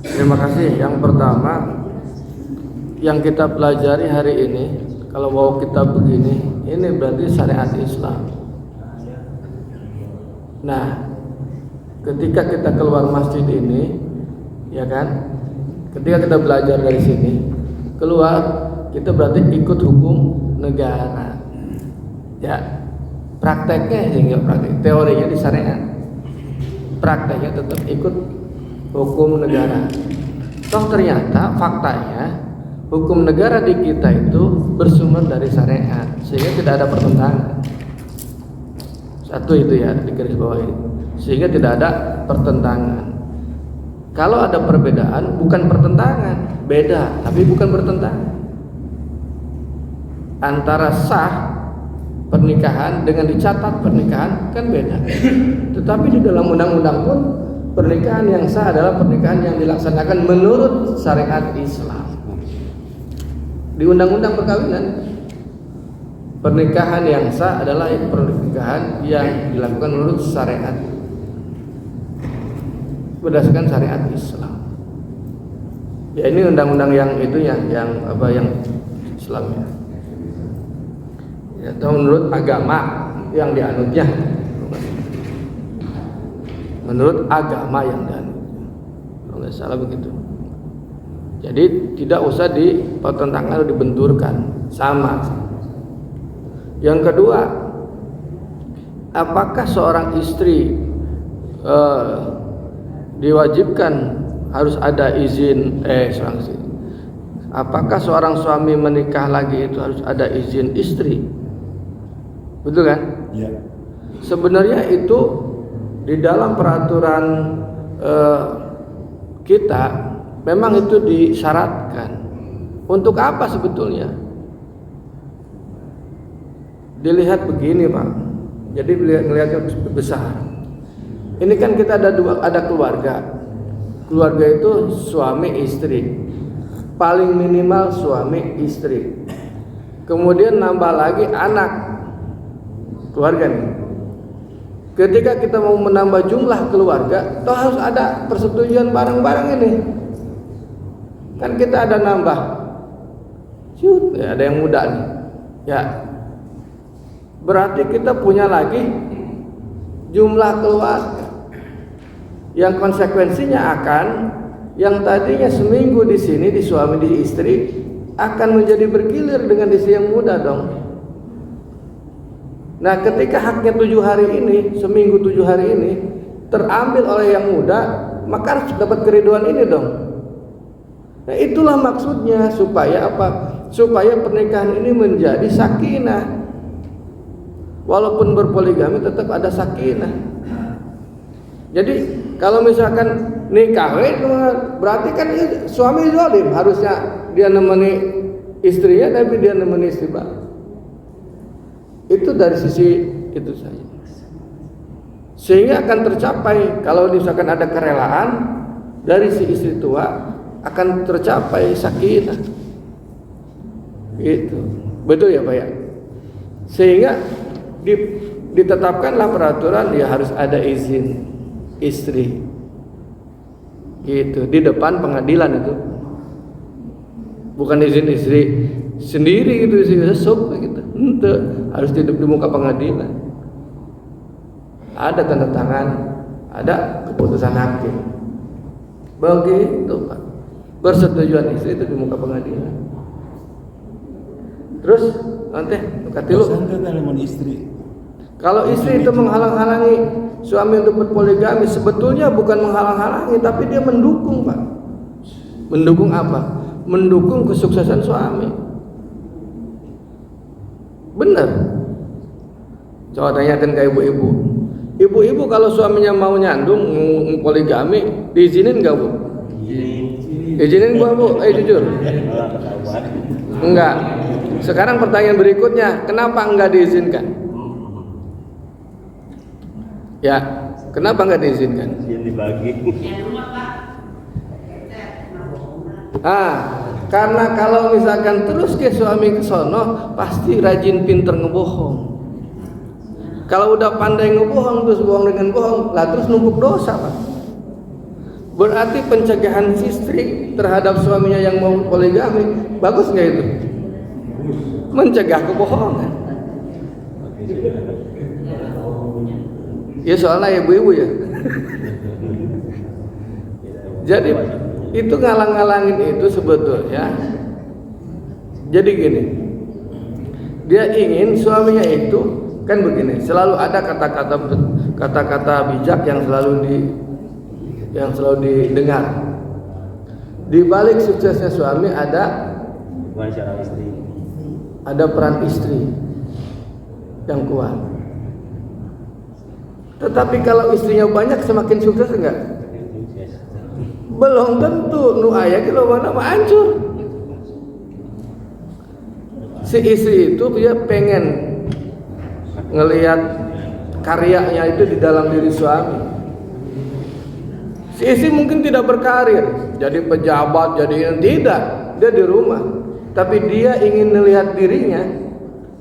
Terima kasih. Yang pertama yang kita pelajari hari ini, kalau mau kita begini, ini berarti syariat Islam. Nah, ketika kita keluar masjid ini, ya kan? Ketika kita belajar dari sini, keluar, kita berarti ikut hukum negara. Ya, prakteknya hingga praktek, teorinya di syariat, prakteknya tetap ikut hukum negara. Toh ternyata faktanya hukum negara di kita itu bersumber dari syariat, sehingga tidak ada pertentangan. Satu itu ya, di garis bawah ini, sehingga tidak ada pertentangan. Kalau ada perbedaan bukan pertentangan, beda tapi bukan pertentangan. Antara sah pernikahan dengan dicatat pernikahan kan beda. Tetapi di dalam undang-undang pun pernikahan yang sah adalah pernikahan yang dilaksanakan menurut syariat Islam. Di undang-undang perkawinan, pernikahan yang sah adalah pernikahan yang dilakukan menurut syariat, berdasarkan syariat Islam. Ya, ini undang-undang yang itu yang Islam ya. Atau menurut agama yang dianutnya. Menurut agama yang dianutnya. Kalau nggak salah begitu. Jadi tidak usah dipertentangkan atau dibenturkan, sama. Yang kedua, apakah seorang istri diwajibkan harus ada izin apakah seorang suami menikah lagi itu harus ada izin istri? Betul kan? Ya. Sebenarnya itu di dalam peraturan kita memang itu disyaratkan. Untuk apa sebetulnya? Dilihat begini, Pak. Jadi melihatnya besar. Ini kan kita ada keluarga. Keluarga itu suami istri. Paling minimal suami istri. Kemudian nambah lagi anak. Keluarga nih. Ketika kita mau menambah jumlah keluarga, toh harus ada persetujuan bareng-bareng ini. Kan kita ada nambah. Ya, ada yang muda nih. Ya. Berarti kita punya lagi jumlah keluarga. Yang konsekuensinya akan yang tadinya seminggu di sini di suami di istri akan menjadi bergilir dengan istri yang muda dong. Nah, ketika haknya 7 hari ini, seminggu 7 hari ini terambil oleh yang muda, maka harus dapat keriduan ini dong. Nah, itulah maksudnya supaya apa? Supaya pernikahan ini menjadi sakinah. Walaupun berpoligami tetap ada sakinah. Jadi kalau misalkan nikah berarti kan suami zalim, harusnya dia nemeni istrinya tapi dia nemeni istri baru. Itu dari sisi itu saja. Sehingga akan tercapai kalau misalkan ada kerelaan dari si istri tua akan tercapai sakinah. Itu. Betul ya, Pak ya? Sehingga ditetapkanlah peraturan ya harus ada izin istri. Gitu, di depan pengadilan itu. Bukan izin istri sendiri gitu, istri sesuk gitu. Itu harus di muka pengadilan. Ada tanda tangan, ada keputusan hakim. Begitu, Pak. Persetujuan istri itu di muka pengadilan. Terus nanti katilu. Istri. Kalau istri itu menghalang-halangi suami untuk berpoligami, sebetulnya bukan menghalang-halangi, tapi dia mendukung, Pak. Mendukung apa? Mendukung kesuksesan suami. Benar. Coba tanyakan ke ibu-ibu. Ibu-ibu kalau suaminya mau nyandung, poligami, diizinin nggak, Bu? Izinin gua, Bu? Jujur. Enggak. Sekarang pertanyaan berikutnya, kenapa enggak diizinkan? Ya, kenapa enggak diizinkan? Yang dibagi. Karena kalau misalkan terus ke suami ke sono, pasti rajin pinter ngebohong. Kalau udah pandai ngebohong terus bohong dengan bohong, lah terus numpuk dosa, Pak. Berarti pencegahan istri terhadap suaminya yang mau poligami bagus nggak itu? Mencegah kebohongan. Ya soalnya ibu-ibu ya. Jadi itu ngalang-ngalangin itu sebetulnya. Jadi gini, dia ingin suaminya itu kan begini. Selalu ada kata-kata bijak yang selalu didengar. Di balik suksesnya suami ada peran istri yang kuat. Tetapi kalau istrinya banyak semakin sukses enggak? Belum tentu. Nu aya ge loba mah hancur. Si istri itu dia pengen ngelihat karyanya itu di dalam diri suami. Si istri mungkin tidak berkarir, jadi pejabat, jadi tidak, dia di rumah. Tapi dia ingin melihat dirinya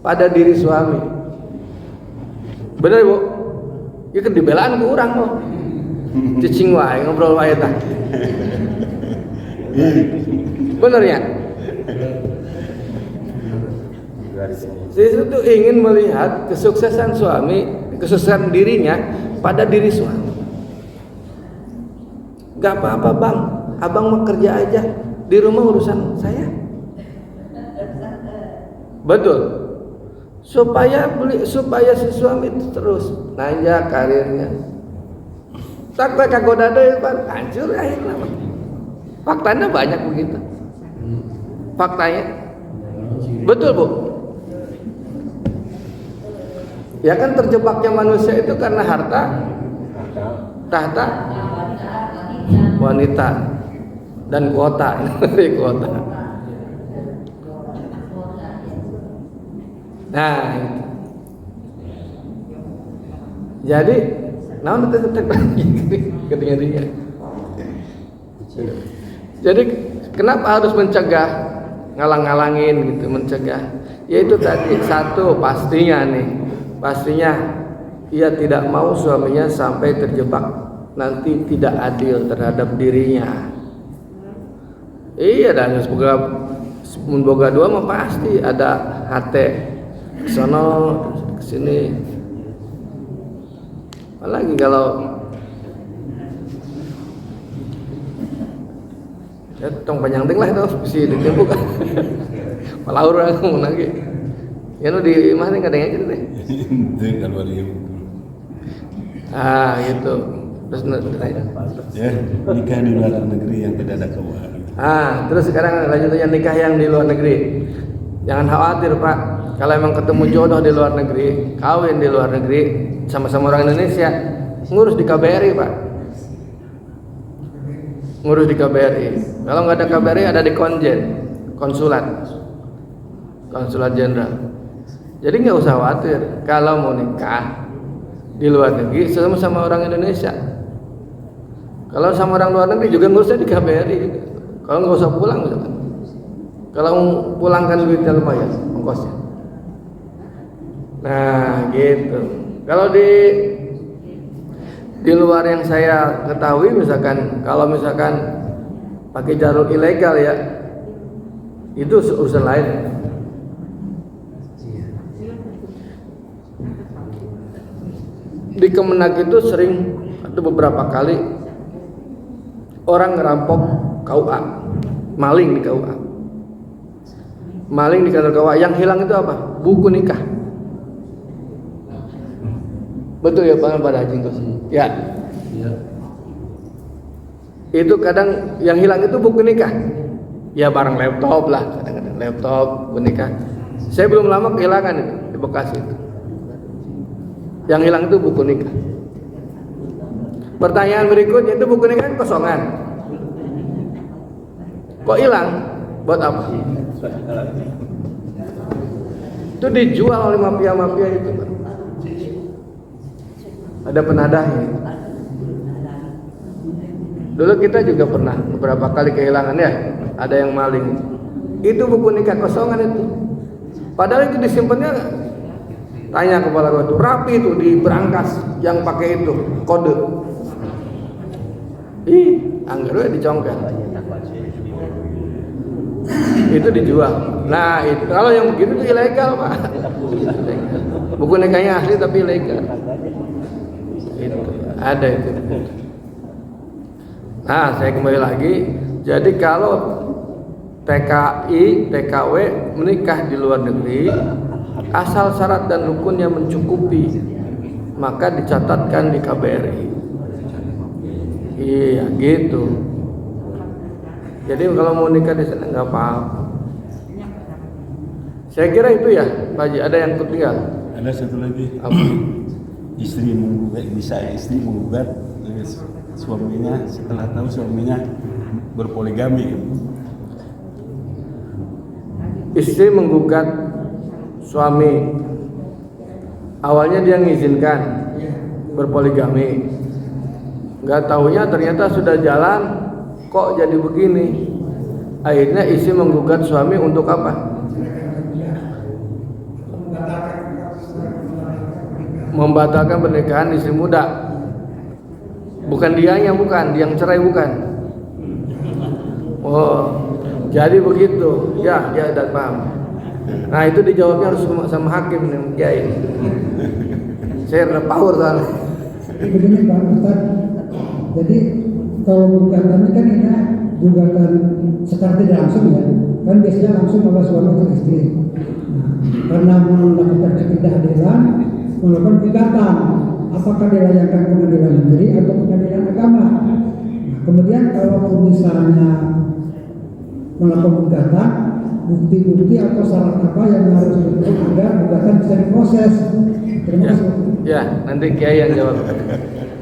pada diri suami. Benar Bu? Ya kan dibelaan ku urang kok. Cicing wae ngobrol wae tah. Benar ya? Si istri itu ingin melihat kesuksesan suami, kesuksesan dirinya pada diri suami. Gak apa-apa bang, abang mau kerja aja, di rumah urusan saya. Betul. Supaya si suami itu terus nanjak karirnya. Tak kagoda deui pan hancur akhirnya. Faktanya banyak begitu. Faktanya. Betul, Bu. Ya kan terjebaknya manusia itu karena harta, tahta, wanita dan kuota. Kuota. Nah, itu. Jadi, naon teh ketinggian dia. Jadi, kenapa harus mencegah, ngalang-ngalangin gitu, mencegah? Yaitu tadi satu pastinya ia tidak mau suaminya sampai terjebak nanti tidak adil terhadap dirinya. Iya dan mun boga dua mah pasti ada hate kesono kesini. Apalagi kalau ya tong panjang ting lah itu si ditempuk. Malah urang mun lagi. Ya nu di mana enggak ada yang gitu deh. Kalau dia gitu. Terus ya nikah di luar negeri yang tidak ada KUA. Terus sekarang lanjutnya nikah yang di luar negeri. Jangan khawatir Pak, kalau emang ketemu jodoh di luar negeri, kawin di luar negeri sama-sama orang Indonesia, ngurus di KBRI Pak. Ngurus di KBRI. Kalau nggak ada KBRI ada di konsulat jenderal. Jadi nggak usah khawatir kalau mau nikah di luar negeri sama orang Indonesia. Kalau sama orang luar negeri juga ngurusnya di KBRI. Kalau nggak usah pulang misalkan. Kalau pulangkan duitnya lumayan ongkosnya. Nah gitu. Kalau di luar yang saya ketahui misalkan kalau misalkan pakai jalur ilegal ya itu urusan lain. Di Kemenak itu sering atau beberapa kali orang ngerampok KUA, maling di KUA. Maling di kantor KUA, yang hilang itu apa? Buku nikah. Betul ya Pak Haji Ngkos? Ya. Itu kadang yang hilang itu buku nikah. Ya barang laptop lah, kadang-kadang laptop, buku nikah. Saya belum lama kehilangan itu di Bekasi itu. Yang hilang itu buku nikah. Pertanyaan berikutnya itu buku nikah kosongan. Kok hilang? Buat apa? Itu dijual oleh mafia-mafia itu. Ada penadahnya. Dulu kita juga pernah beberapa kali kehilangan ya. Ada yang maling. Itu buku nikah kosongan itu. Padahal itu disimpannya. Tanya kepala gua tuh rapi tuh di berangkas yang pakai itu kode. anggar we dicongkel. Itu dijual. Nah, itu kalau yang begitu itu ilegal, Pak. Buku nikahnya asli tapi ilegal. Itu ada itu. Nah, saya kembali lagi. Jadi kalau TKI, TKW menikah di luar negeri, asal syarat dan rukunnya mencukupi, maka dicatatkan di KBRI. Iya, gitu. Jadi kalau mau nikah di sana nggak apa-apa. Saya kira itu ya, Pak Haji. Ada yang ketinggal? Ada satu lagi. Apa? Istri menggugat suaminya setelah tahu suaminya berpoligami. Istri menggugat suami, awalnya dia mengizinkan berpoligami, nggak taunya ternyata sudah jalan kok jadi begini. Akhirnya istri menggugat suami untuk apa? Membatalkan pernikahan istri muda. Bukan dianya, bukan yang cerai, bukan. Oh, jadi begitu. Ya, dia udah paham. Nah, itu dijawabnya harus sama hakim nih, Kiai. Saya ada power soalnya. Begini Pak Ustaz, jadi kalau gugatan ini kan ini gugatan secara tidak langsung ya, kan biasanya langsung oleh suami atau istri. Nah, karena mendapatkan ketidakadilan, melakukan gugatan, apakah dilayangkan pengadilan negeri atau pengadilan agama. Nah, kemudian kalau misalnya melakukan gugatan, bukti-bukti atau syarat apa yang harus dipenuhi agar gugatan bisa diproses. Terima kasih. Ya, nanti Kiai yang jawab.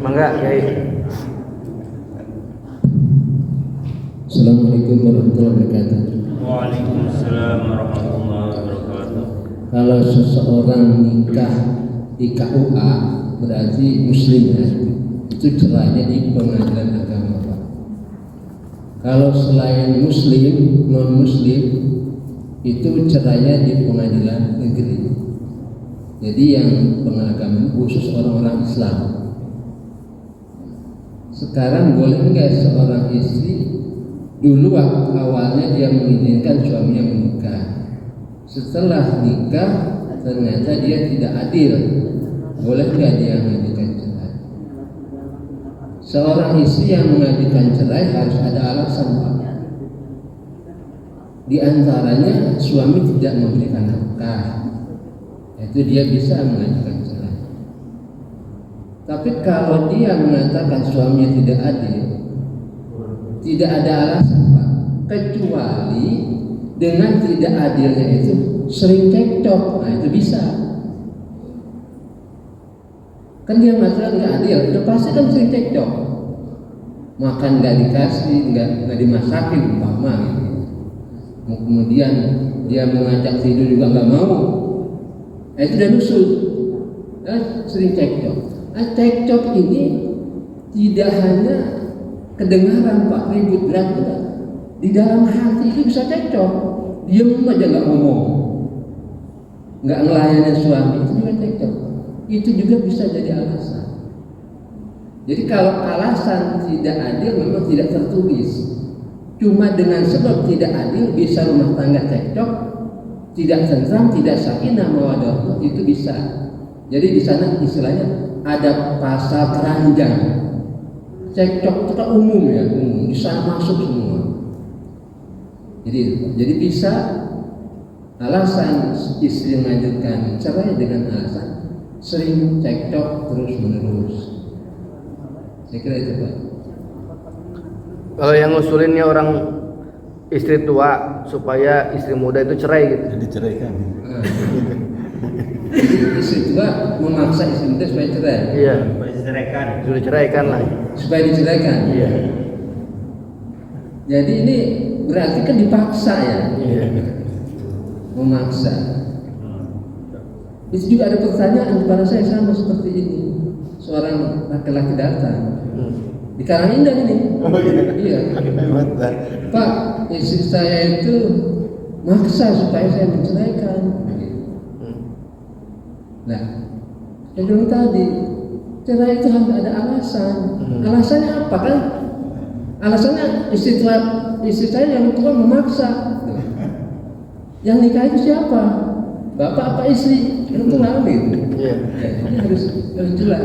Mangga, Kiai. Assalamualaikum warahmatullahi wabarakatuh. Waalaikumsalam warahmatullahi wabarakatuh. Kalau seseorang nikah di KUA berarti muslim ya. Itu cerainya di pengadilan agama, Pak. Kalau selain muslim, non muslim itu cerainya di pengadilan negeri. Jadi yang pengagaman khusus orang-orang Islam. Sekarang boleh nggak seorang istri dulu awalnya dia mengizinkan suaminya menikah, setelah nikah ternyata dia tidak adil, boleh nggak dia mengajukan cerai? Seorang istri yang mengajukan cerai harus ada alasan, Pak. Di antaranya suami tidak memberikan nafkah, itu dia bisa mengajukan cerai. Tapi kalau dia mengatakan suaminya tidak adil, tidak ada alasan, Pak, kecuali dengan tidak adilnya itu sering cekcok. Nah, itu bisa. Kan dia mengatakan nggak adil, udah pasti kan sering cekcok. Makan nggak dikasih, nggak dimasakin, umpama gitu. Kemudian dia mengajak tidur juga nggak mau. Itu udah nusuk. Sering cekcok. Nah, cekcok ini tidak hanya kedengaran, Pak, ribut berat-berat. Di dalam hati itu bisa cekcok. Diem aja nggak ngomong, nggak ngelayanin suami, itu juga cekcok. Itu juga bisa jadi alasan. Jadi kalau alasan tidak adil memang tidak tertulis. Cuma dengan sebab tidak adil bisa rumah tangga cekcok, tidak tentram, tidak sakinah mawaddah, itu bisa. Jadi di sana istilahnya ada pasal keranjang. Cekcok itu kan umum ya, umum, di sana masuk semua. Jadi bisa alasan istri mengajukan cerai dengan alasan sering cekcok terus menerus. Saya kira itu, Pak. Kalau yang ngusulinnya orang istri tua supaya istri muda itu cerai gitu. Jadi ceraikan. Istri tua memaksa istri muda supaya cerai. Iya. Diceraikan. Sudah ceraikan lah. Supaya diceraikan. Iya. Jadi ini berarti kan dipaksa ya. Iya. Memaksa. Itu juga ada pertanyaan kepada saya sama seperti ini. Seorang laki-laki datang di Karangindang ini. Oh iya. Iya. Hebat, Pak. Pak, istri saya itu maksa supaya saya menceraikan. Nah, saya bilang tadi cerai itu harus ada alasan. Alasannya apa kan? Alasannya istri saya yang tua memaksa. Yang nikah itu siapa? Bapak apa istri? Yang tua gitu. Iya. Ini harus jelas.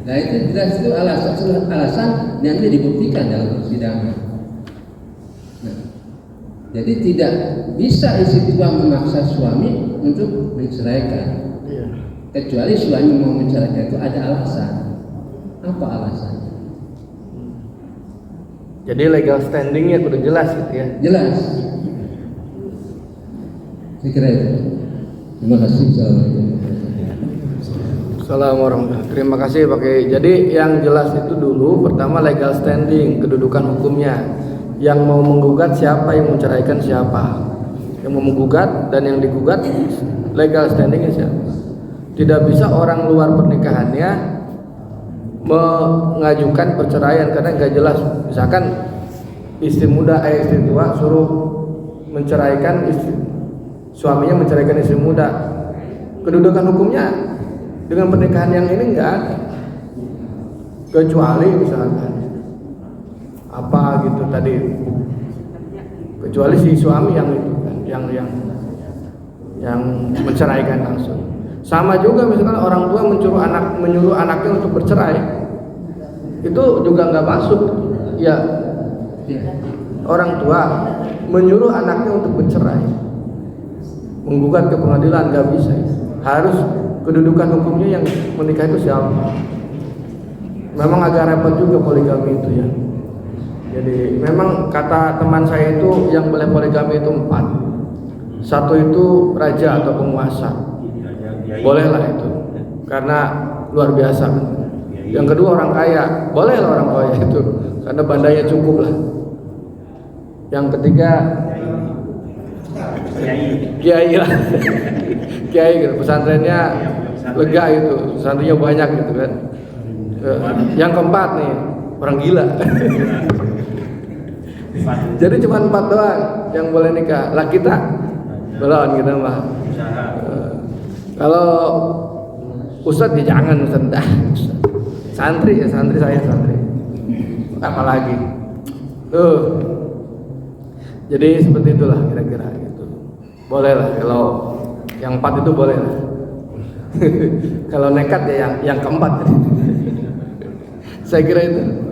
Nah itu jelas itu alasan yang dibuktikan dalam persidangan. Nah, jadi tidak bisa istri tua memaksa suami untuk menceraikan. Iya. Kecuali suami mau menceraikan itu ada alasan. Apa alasan? Jadi legal standingnya kudu jelas gitu ya. Jelas. Saya kira itu. Terima kasih. Assalamualaikum. Terima kasih Pak Kiai. Jadi yang jelas itu dulu pertama legal standing, kedudukan hukumnya. Yang mau menggugat siapa, yang menceraikan siapa. Yang mau menggugat dan yang digugat legal standingnya siapa. Tidak bisa orang luar pernikahannya mengajukan perceraian karena nggak jelas. Misalkan istri muda, istri tua suruh menceraikan suaminya menceraikan istri muda, kedudukan hukumnya dengan pernikahan yang ini nggak ada, kecuali misalkan apa gitu tadi, kecuali si suami yang itu kan, yang menceraikan langsung. Sama juga misalkan orang tua menyuruh anaknya untuk bercerai, itu juga nggak masuk. Ya, orang tua menyuruh anaknya untuk bercerai, menggugat ke pengadilan nggak bisa. Harus kedudukan hukumnya yang menikah itu siapa. Memang agak repot juga poligami itu ya. Jadi memang kata teman saya itu yang boleh poligami itu 4. Satu itu raja atau penguasa. Bolehlah itu, karena luar biasa. Yang kedua orang kaya, bolehlah orang kaya itu, karena bandanya cukup lah. Yang ketiga kiai lah, kiai gitu, pesantrennya lega itu, pesantrennya banyak gitu kan. Yang keempat nih orang gila. Jadi cuma 4 doang yang boleh nikah. Lah kita belum kita mah. Kalau ustadz ya jangan ustadz. Santri ya santri apalagi jadi seperti itulah kira-kira gitu. Boleh lah kalau yang 4 itu boleh lah. Kalau nekat ya yang keempat. Saya kira itu.